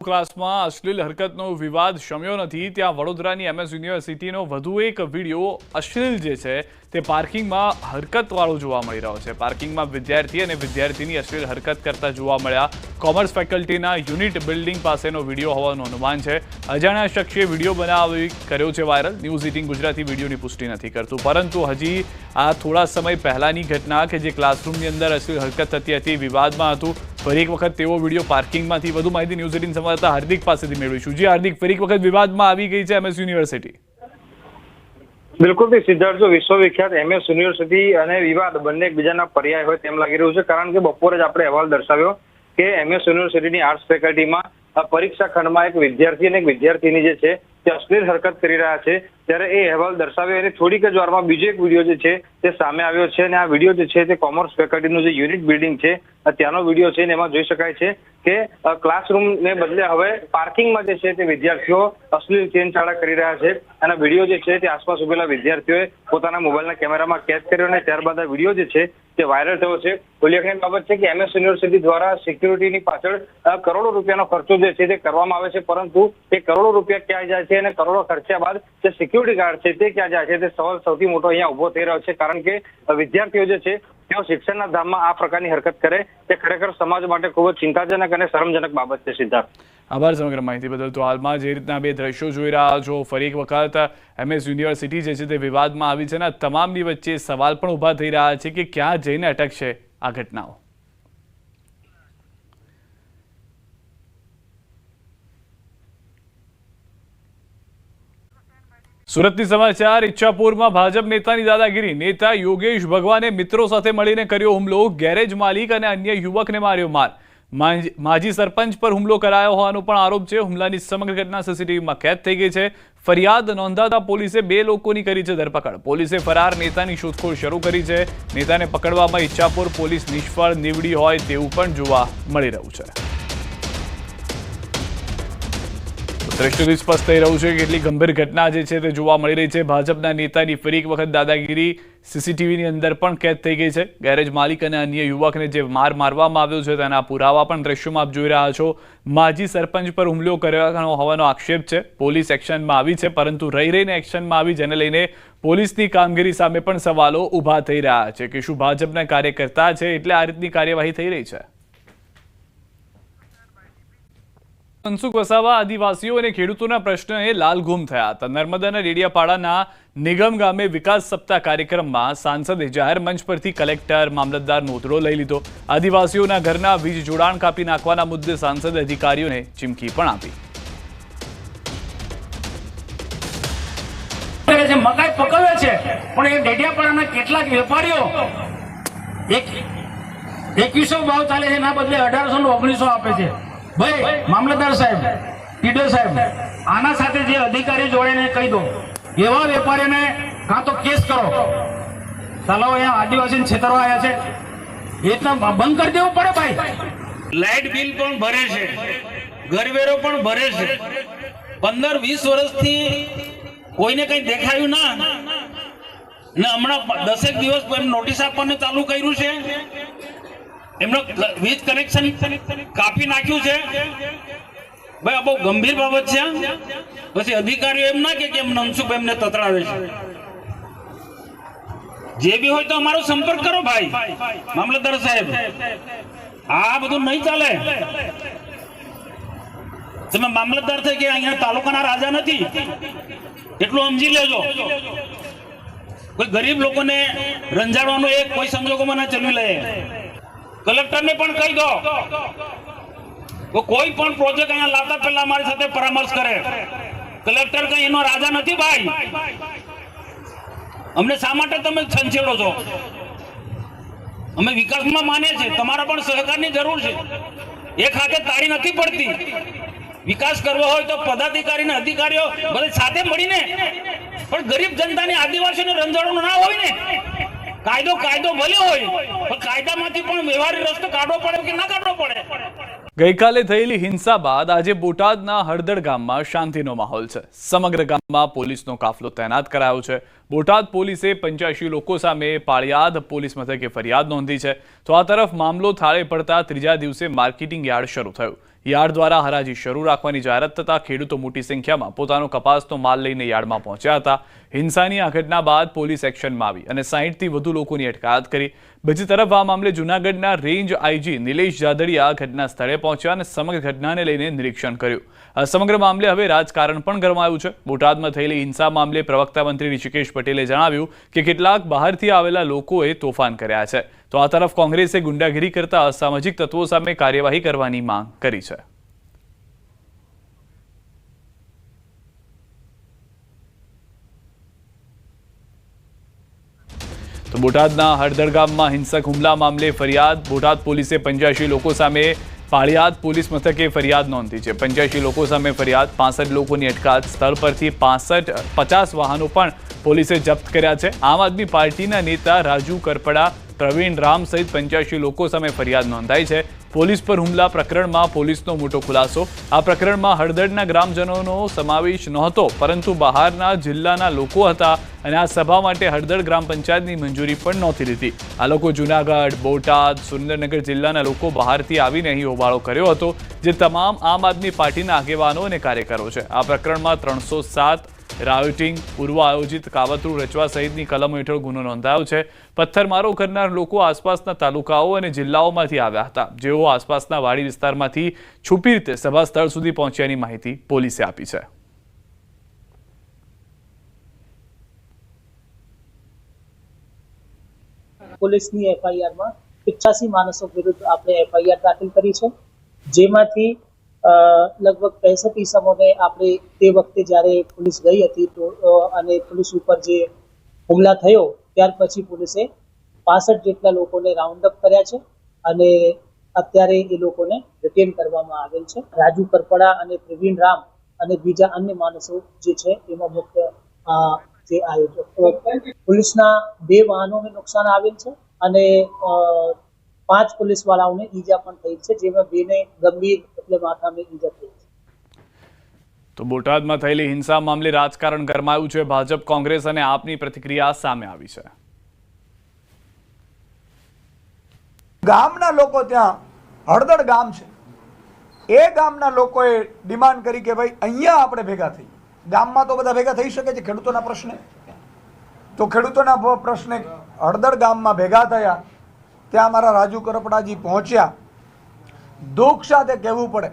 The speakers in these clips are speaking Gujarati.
ક્લાસમાં અશ્લીલ હરકતનો વિવાદ શમ્યો નથી ત્યાં વડોદરાની એમએસ યુનિવર્સિટીનો વધુ એક વિડીયો અશ્લીલ જે છે તે પાર્કિંગમાં હરકતવાળો જોવા મળી રહ્યો છે। પાર્કિંગમાં વિદ્યાર્થી અને વિદ્યાર્થીની અશ્લીલ હરકત કરતા જોવા મળ્યા। કોમર્સ ફેકલ્ટીના યુનિટ બિલ્ડિંગ પાસેનો વિડીયો હોવાનું અનુમાન છે। અજાણ્યા શખ્સે વિડીયો બનાવી કર્યો છે વાયરલ। ન્યૂઝ 18 ગુજરાતી વિડીયોની પુષ્ટિ નથી કરતું, પરંતુ હજી આ થોડા સમય પહેલાની ઘટના કે જે ક્લાસરૂમની અંદર અશ્લીલ હરકત થતી હતી, વિવાદમાં હતું। ફરી એક વખત તેવો વિડીયો પાર્કિંગમાંથી વધુ માહિતી ન્યૂઝ 18 સંવાદદાતા હાર્દિક પાસેથી મેળવીશું। જી હાર્દિક, ફરી એક વખત વિવાદમાં આવી ગઈ છે એમએસ યુનિવર્સિટી। બિલકુલ સિદ્ધાર્થ, વિશ્વવિખ્યાત એમએસ યુનિવર્સિટી અને વિવાદ બંને એકબીજાના પર્યાય હોય તેમ લાગી રહ્યું છે, કારણ કે બપોરે જ આપણે અહેવાલ દર્શાવ્યો કે એમએસ યુનિવર્સિટીની આર્ટ્સ ફેકલ્ટીમાં પરીક્ષા ખંડમાં એક વિદ્યાર્થી અને એક વિદ્યાર્થીની જે છે તે અશ્લીલ હરકત કરી રહ્યા છે, ત્યારે એ અહેવાલ દર્શાવ્યો અને થોડીક જ વારમાં બીજો એક વિડીયો જે છે તે સામે આવ્યો છે। અને આ વિડીયો જે છે તે કોમર્સ ફેકલ્ટીનું જે યુનિટ બિલ્ડિંગ છે ત્યાંનો વિડીયો છે, અને એમાં જોઈ શકાય છે કે ક્લાસરૂમને બદલે હવે પાર્કિંગમાં જે છે તે વિદ્યાર્થીઓ અશ્લીલ ચેનચાળા કરી રહ્યા છે। અને વિડીયો જે છે તે આસપાસ ઉભેલા વિદ્યાર્થીઓએ પોતાના મોબાઈલના કેમેરામાં કેદ કર્યો અને ત્યારબાદ આ વિડીયો જે છે તે વાયરલ થયો છે। ઉલ્લેખનીય બાબત છે કે એમએસ યુનિવર્સિટી દ્વારા સિક્યુરિટીની પાછળ કરોડો રૂપિયાનો ખર્ચો જે છે તે કરવામાં આવે છે, પરંતુ એ કરોડો રૂપિયા ક્યાં જાય છે અને કરોડો ખર્ચ્યા બાદ જે સિક્યુરિટી ગાર્ડ છે તે ક્યાં જાય છે, તે સવાલ સૌથી મોટો અહીંયા ઉભો થઈ રહ્યો છે। કારણ કે વિદ્યાર્થીઓ જે છે તેઓ શિક્ષણના ધામમાં આ પ્રકારની હરકત કરે તે ખરેખર સમાજ માટે ખૂબ જ ચિંતાજનક અને શરમજનક બાબત છે। સિદ્ધાર્થ, આભાર સમગ્ર માહિતી બદલ। તો હાલમાં જે રીતના બે દ્રશ્યો જોઈ રહ્યા છો, ફરી એક વખત એમએસ યુનિવર્સિટી જે છે તે વિવાદમાં આવી છે અને તમામની વચ્ચે સવાલ પણ ઊભા થઈ રહ્યા છે કે ક્યાં જઈને અટકશે આ ઘટનાઓ। સુરતની સમાચાર। ઈચ્છાપુરમાં ભાજપ નેતાની દાદાગીરી। નેતા યોગેશ ભગવાને મિત્રો સાથે મળીને કર્યો હુમલો। ગેરેજ માલિક અને અન્ય યુવકને માર્યો માર। માજી સરપંચ પર હુમલો કરાયો હોવાનો પણ આરોપ છે। હુમલાની સમગ્ર ઘટના સીસીટીવીમાં કેદ થઈ ગઈ છે। ફરિયાદ નોંધાતા પોલીસે 2 લોકોની કરી છે ધરપકડ। પોલીસે ફરાર નેતાની શોધખોળ શરૂ કરી છે। નેતાને પકડવામાં ઈચ્છાપુર પોલીસ નિષ્ફળ નીવડી હોય તેવું પણ જોવા મળી રહ્યું છે। દ્રશ્યોથી સ્પષ્ટ થઈ રહ્યું છે કે કેટલી ગંભીર ઘટના જે છે તે જોવા મળી રહી છે। ભાજપના નેતાની ફરી એક વખત દાદાગીરી સીસીટીવીની અંદર પણ કેદ થઈ ગઈ છે। ગેરેજ માલિક અને અન્ય યુવકને જે મારવામાં આવ્યો છે તેના પુરાવા પણ દ્રશ્યોમાં આપ જોઈ રહ્યા છો। માજી સરપંચ પર હુમલો કર્યો હોવાનો આક્ષેપ છે। પોલીસ એક્શનમાં આવી છે, પરંતુ રહીને એક્શનમાં આવી, જેને લઈને પોલીસની કામગીરી સામે પણ સવાલો ઊભા થઈ રહ્યા છે કે શું ભાજપના કાર્યકર્તા છે એટલે આ રીતની કાર્યવાહી થઈ રહી છે। મનસુખ વસાવા આદિવાસીઓ અને ખેડૂતોના પ્રશ્નએ લાલઘૂમ થયા હતા। નર્મદાના ડેડિયાપાડાના નિગમ ગામે વિકાસ સપ્તાહ કાર્યક્રમમાં સાંસદે જાહેર મંચ પરથી કલેક્ટર મામલતદારનો ઉતરો લઈ લીધો। આદિવાસીઓના ઘરના વીજ જોડાણ કાપી નાખવાના મુદ્દે સાંસદે અધિકારીઓને ચીમકી પણ આપી। મકાઈ પકવે છે, પણ એ ડેડિયાપાડાના કેટલાક વેપારીઓ 2100 ભાવ ચાલે છે, એના બદલે 1800 ને 1900 આપે છે। ભાઈ મામલતદાર સાહેબ, ટીડર સાહેબ, આના સાથે જે અધિકારી જોડે કહી દો, એવા વેપારીઓને કાં તો કેસ કરો, ચાલો અહીંયા આદિવાસીને છેતરવા આવ્યા છે, એ તો બંધ કરી દેવું પડે ભાઈ। લાઇટ બિલ પણ ભરે છે, ઘરવેરો પણ ભરે છે, 15-20 વર્ષથી કોઈને કઈ દેખાયું ના, ને હમણાં 10 દિવસ નોટિસ આપવાનું ચાલુ કર્યું છે, એમનો વીજ કનેક્શન કાપી નાખ્યું છે। ભાઈ આ બહુ ગંભીર બાબત છે। પછી અધિકારીઓ એમ ના કે મનસુખ એમને તતડાવે છે। જે બી હોય તો અમારો સંપર્ક કરો ભાઈ મામલતદાર સાહેબ, આ બધું નહીં ચાલે। તમે મામલતદાર થઈ કે અહીંયા તાલુકાના રાજા નથી, એટલું સમજી લેજો। કોઈ ગરીબ લોકોને રંજાડવાનું એક કોઈ સંજોગોમાં ના ચલવી લે। કલેક્ટરને પણ કહી દો તો કોઈ પણ પ્રોજેક્ટ અહીંયા લાવતા પહેલા અમારી સાથે પરામર્શ કરે। કલેક્ટર કઈ એનો રાજા નથી ભાઈ, અમને શા માટે તમે છંછેડો છો? અમે વિકાસમાં માનીએ છીએ, તમારા પણ સહકારની જરૂર છે। એક હાથે તાળી નથી પડતી। વિકાસ કરવો હોય તો પદાધિકારી અને અધિકારીઓ બધા સાથે મળીને, પણ ગરીબ જનતાની આદિવાસીને રંજાડવાનું ના હોય ને। કાયદો ભલે હોય, પણ કાયદામાંથી પણ વ્યવહારિક રસ્તો કાઢવો પડે કે ના કાઢવો પડે। ગઈકાલે થયેલી હિંસા બાદ આજે બોટાદના હળદળ ગામમાં શાંતિનો માહોલ છે। સમગ્ર ગામમાં પોલીસનો કાફલો તૈનાત કરાયો છે। બોટાદ પોલીસે 85 લોકો સામે પાળિયાદ પોલીસ મથકે ફરિયાદ નોંધી છે. તો આ તરફ મામલો થાળે પડતા ત્રીજા દિવસે માર્કેટિંગ યાર્ડ શરૂ થયું. યાર્ડ દ્વારા હરાજી શરૂ રાખવાની જાહેરાત થતાં ખેડૂતો મોટી સંખ્યામાં પોતાનો કપાસનો માલ લઈને યાર્ડમાં પહોંચ્યા હતા. હિંસાની આ ઘટના બાદ પોલીસ એક્શનમાં આવી અને 60થી વધુ લોકોની અટકાયત કરી. બીજી તરફ આ મામલે જૂનાગઢના રેન્જ આઈજી નિલેશ જાદડિયા ઘટના સ્થળે પહોંચ્યા અને સમગ્ર ઘટનાને લઈને નિરીક્ષણ કર્યું. આ સમગ્ર મામલે હવે રાજકારણ પણ ગરમાયું છે. બોટાદમાં થયેલી હિંસા મામલે પ્રવક્તા મંત્રી ઋષિકેશ પટેલે જણાવ્યું કે કેટલાક બહારથી આવેલા લોકોએ તોફાન કર્યા છે. તો આ તરફ કોંગ્રેસે ગુંડાગીરી કરતા અસામાજિક તત્વો સામે કાર્યવાહી કરવાની માંગ કરી છે. તો બોટાદના હળદર ગામમાં હિંસક હુમલા મામલે ફરિયાદ. બોટાદ પોલીસે 85 લોકો સામે પાળિયાદ પોલીસ મથકે ફરિયાદ નોંધી છે. 85 લોકો સામે ફરિયાદ, 65 લોકોની અટકાયત. સ્થળ પરથી 50 વાહનો પણ પોલીસે જપ્ત કર્યા છે. આમ આદમી પાર્ટીના નેતા રાજુ કરપડા, પ્રવીણ રામ સહિત 85 લોકો સામે ફરિયાદ નોંધાઈ છે. પોલીસ પર હુમલા પ્રકરણમાં પોલીસનો મોટો ખુલાસો. આ પ્રકરણમાં હળદરના ગ્રામજનોનો સમાવેશ નહોતો, પરંતુ બહારના જિલ્લાના લોકો હતા અને આ સભા માટે હળદર ગ્રામ પંચાયતની મંજૂરી પણ નહોતી લીધી. આ લોકો જૂનાગઢ, બોટાદ, સુરેન્દ્રનગર જિલ્લાના લોકો બહારથી આવીને અહીં હોબાળો કર્યો હતો, જે તમામ આમ આદમી પાર્ટીના આગેવાનો અને કાર્યકરો છે. આ પ્રકરણમાં 307 રાયોટિંગ, પૂર્વ આયોજિત કાવતરું રચવા સહિતની કલમો હેઠળ ગુનો નોંધાયો છે. પથ્થરમારો કરનાર લોકો આસપાસના તાલુકાઓ અને જિલ્લાઓમાંથી આવ્યા હતા, જેઓ આસપાસના વાડી વિસ્તારમાંથી છુપી રીતે સભા સ્થળ સુધી પહોંચ્યાની માહિતી પોલીસે આપી છે. પોલીસની એફઆઈઆરમાં 85 માણસો વિરુદ્ધ આપણે એફઆઈઆર દાખલ કરી છે, જેમાંથી લગભગ 65 ઇસમોને આપણે તે વખતે જ્યારે પોલીસ ગઈ હતી તો અને પોલીસ ઉપર જે હુમલા થયો ત્યાર પછી પોલીસે 65 જેટલા લોકોને રાઉન્ડ અપ કર્યા છે અને અત્યારે એ લોકોને રિટેન કરવામાં આવેલ છે. રાજુ કરપડા અને પ્રવીણ રામ અને બીજા અન્ય માણસો જે છે એમાં મુખ્ય જે આયોજક. પોલીસના 2 વાહનોને નુકસાન આવેલ છે અને 5 પોલીસ વાળાઓને ઈજા પણ થઈ છે, જેમાં 2ને ગંભીર એટલે માથામાં ઈજા થઈ છે. તો બોટાદમાં થયેલી હિંસા મામલે રાજકારણ ગરમાયું છે. ભાજપ, કોંગ્રેસ અને આપની પ્રતિક્રિયા સામે આવી છે. ગામના લોકો, ત્યાં હળદર ગામ છે, એ ગામના લોકોએ ડિમાન્ડ કરી કે ભાઈ અહીંયા આપણે ભેગા થઈ. ગામમાં તો બધા ભેગા થઈ શકે છે ખેડૂતોના પ્રશ્ને, તો ખેડૂતોના પ્રશ્ને હળદર ગામમાં ભેગા થયા. ત્યાં મારા રાજુ કરપડાજી પહોંચ્યા. દુઃખ સાથે કહેવું પડે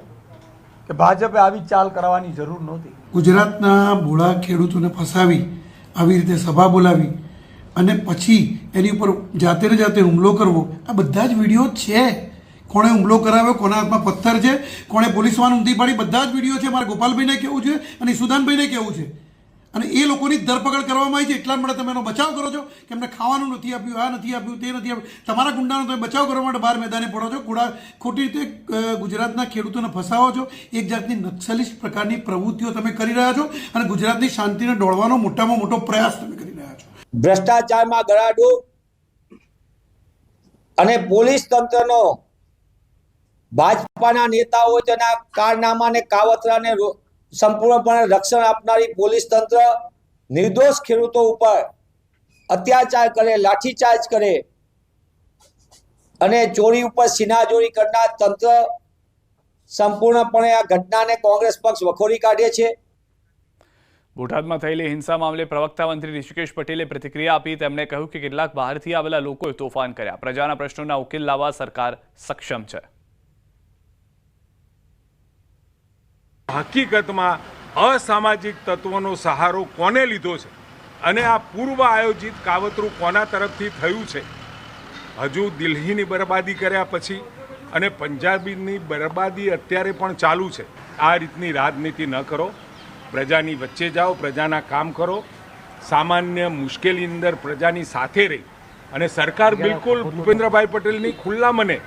કે ભાજપે આવી ચાલ કરવાની જરૂર નહોતી. ગુજરાતના ભોળા ખેડૂતોને ફસાવી આવી રીતે સભા બોલાવી અને પછી એની ઉપર જાતે ને જાતે હુમલો કરવો, આ બધા જ વિડીયો છે. કોણે હુમલો કરાવ્યો, કોના હાથમાં પથ્થર છે, કોણે પોલીસ વાન ઊંધી પાડી, બધા જ વિડીયો છે. મારે ગોપાલભાઈને કહેવું છે અને સુદાનભાઈને કહેવું છે, અને એ લોકોની ધરપકડ કરવામાં આવી છે. એટલા માટે તમે એનો બચાવ કરો છો કે એમને ખાવાનું નથી આપ્યું, આ નથી આપ્યું, તે નથી આપ્યું. તમારા ગુંડાનો તમે બચાવ કરવા માટે બહાર મેદાને પડો છો. ખોટી રીતે ગુજરાતના ખેડૂતોને ફસાવો છો. એક જાતની નક્સલિસ્ટ પ્રકારની પ્રવૃત્તિઓ તમે કરી રહ્યા છો અને ગુજરાતની શાંતિને ડોળવાનો મોટામાં મોટો પ્રયાસ તમે કરી રહ્યા છો. ભ્રષ્ટાચારમાં ગળાડૂબ અને પોલીસ તંત્રનો ભાજપાના નેતાઓ તેના કારનામા ને કાવતરાને સંપૂર્ણપણે રક્ષણ આપનારી પોલીસ તંત્ર નિર્દોષ ખેડૂતો ઉપર અત્યાચાર કરે, લાઠીચાર્જ કરે અને ચોરી ઉપર સિનાજોરી કરનાર તંત્ર સંપૂર્ણપણે આ ઘટનાને કોંગ્રેસ પક્ષ વખોડી કાઢે છે. બોટાદમાં થયેલી હિંસા મામલે પ્રવક્તા મંત્રી ઋષિકેશ પટેલે પ્રતિક્રિયા આપી. તેમણે કહ્યું કે કેટલાક બહારથી આવેલા લોકોએ તોફાન કર્યા. પ્રજાના પ્રશ્નોના ઉકેલ લાવવા સરકાર સક્ષમ છે. હકીકતમાં અસામાજિક તત્વોનો સહારો કોને લીધો છે અને આ પૂર્વ આયોજિત કાવતરું કોના તરફથી થયું છે? હજુ દિલ્હીની બરબાદી કર્યા પછી અને પંજાબીની બરબાદી અત્યારે પણ ચાલુ છે. આ રીતની રાજનીતિ ન કરો. પ્રજાની વચ્ચે જાઓ, પ્રજાના કામ કરો. સામાન્ય મુશ્કેલી અંદર પ્રજાની સાથે રહી અને સરકાર બિલકુલ ભૂપેન્દ્રભાઈ પટેલની ખુલ્લા મને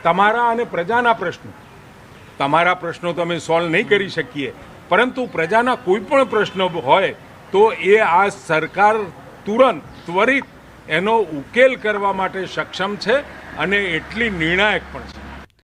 તમારા અને પ્રજાના પ્રશ્નો તો અમે સોલ્વ નહીં કરી શકીએ, પરંતુ પ્રજાના કોઈ પણ પ્રશ્નો હોય તો એ આ સરકાર તુરંત ત્વરિત એનો ઉકેલ કરવા માટે સક્ષમ છે અને એટલી નિર્ણાયક પણ છે.